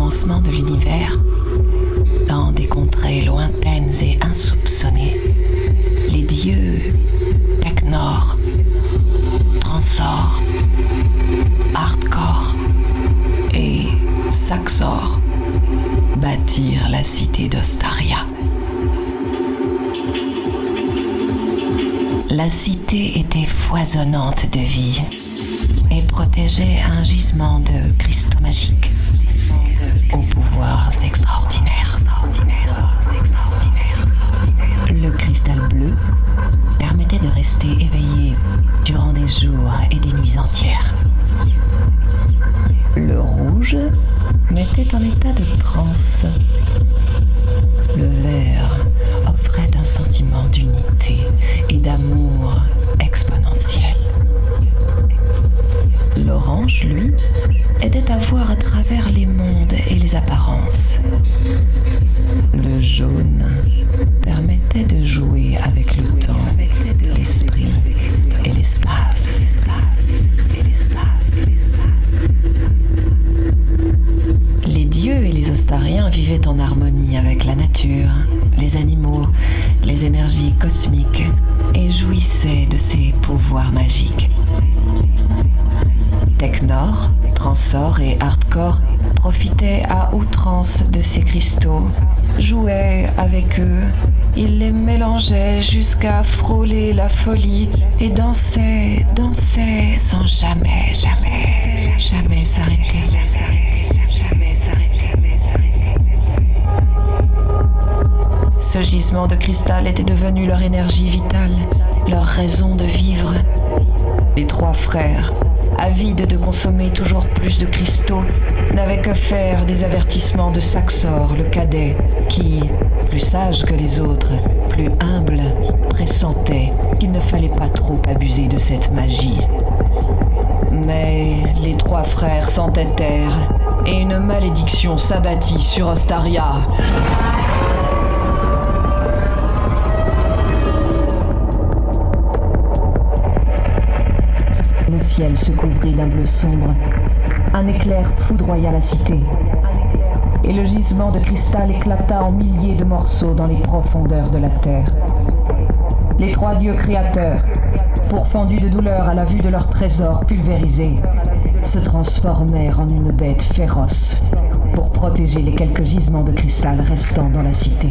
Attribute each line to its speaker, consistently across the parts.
Speaker 1: commencement de l'univers, dans des contrées lointaines et insoupçonnées, les dieux Teknor, Transor, Hardcore et Saxor bâtirent la cité d'Ostaria. La cité était foisonnante de vie et protégeait un gisement de cristaux magiques aux pouvoirs extraordinaires. Le cristal bleu permettait de rester éveillé durant des jours et des nuits entières. Le rouge mettait en état de transe. Le vert offrait un sentiment d'unité et d'amour exponentiel. L'orange, lui, aidait à voir à travers les mondes et les apparences. Le jaune permettait de jouer avec le temps, l'esprit et l'espace. Les dieux et les Ostariens vivaient en harmonie avec la nature, les animaux, les énergies cosmiques et jouissaient de ses pouvoirs magiques. Teknor, Transor et Hardcore profitaient à outrance de ces cristaux, jouaient avec eux, ils les mélangeaient jusqu'à frôler la folie et dansaient sans jamais s'arrêter. Ce gisement de cristal était devenu leur énergie vitale, leur raison de vivre. Les trois frères, avides de consommer toujours plus de cristaux, n'avaient que faire des avertissements de Saxor, le cadet, qui, plus sage que les autres, plus humble, pressentait qu'il ne fallait pas trop abuser de cette magie. Mais les trois frères s'entêtèrent et une malédiction s'abattit sur Ostaria. Le ciel se couvrit d'un bleu sombre. Un éclair foudroya la cité. Et le gisement de cristal éclata en milliers de morceaux dans les profondeurs de la terre. Les trois dieux créateurs, pourfendus de douleur à la vue de leur trésor pulvérisé, se transformèrent en une bête féroce pour protéger les quelques gisements de cristal restants dans la cité.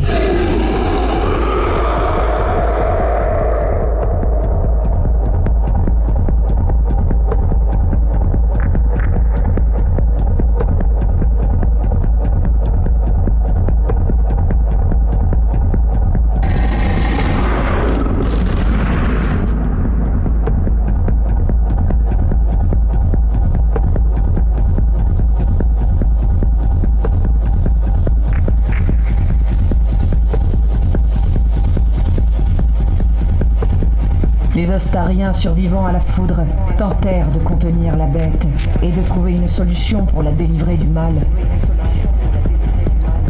Speaker 1: Les Ostariens survivant à la foudre tentèrent de contenir la bête et de trouver une solution pour la délivrer du mal.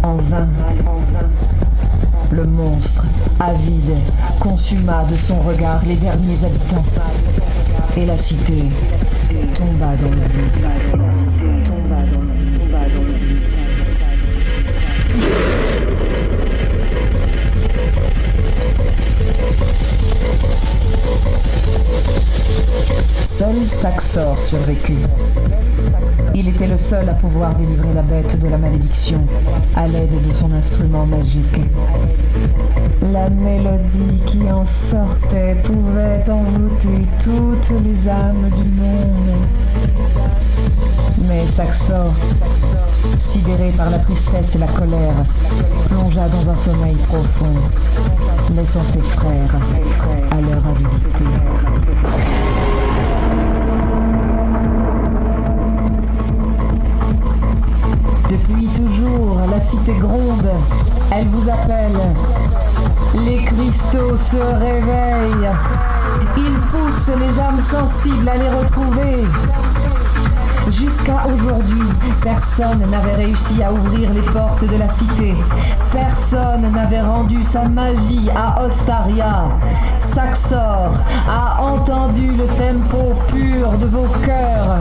Speaker 1: En vain. Le monstre, avide, consuma de son regard les derniers habitants. Et la cité tomba dans l'oubli. Seul Saxor survécut. Il était le seul à pouvoir délivrer la bête de la malédiction à l'aide de son instrument magique. La mélodie qui en sortait pouvait envoûter toutes les âmes du monde. Mais Saxor, sidéré par la tristesse et la colère, plongea dans un sommeil profond, laissant ses frères à leur avidité. Depuis toujours, la cité gronde, elle vous appelle. Les cristaux se réveillent, ils poussent les âmes sensibles à les retrouver. Jusqu'à aujourd'hui, personne n'avait réussi à ouvrir les portes de la cité. Personne n'avait rendu sa magie à Ostaria. Saxor a entendu le tempo pur de vos cœurs.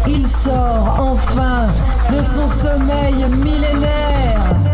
Speaker 1: Il sort enfin de son sommeil millénaire.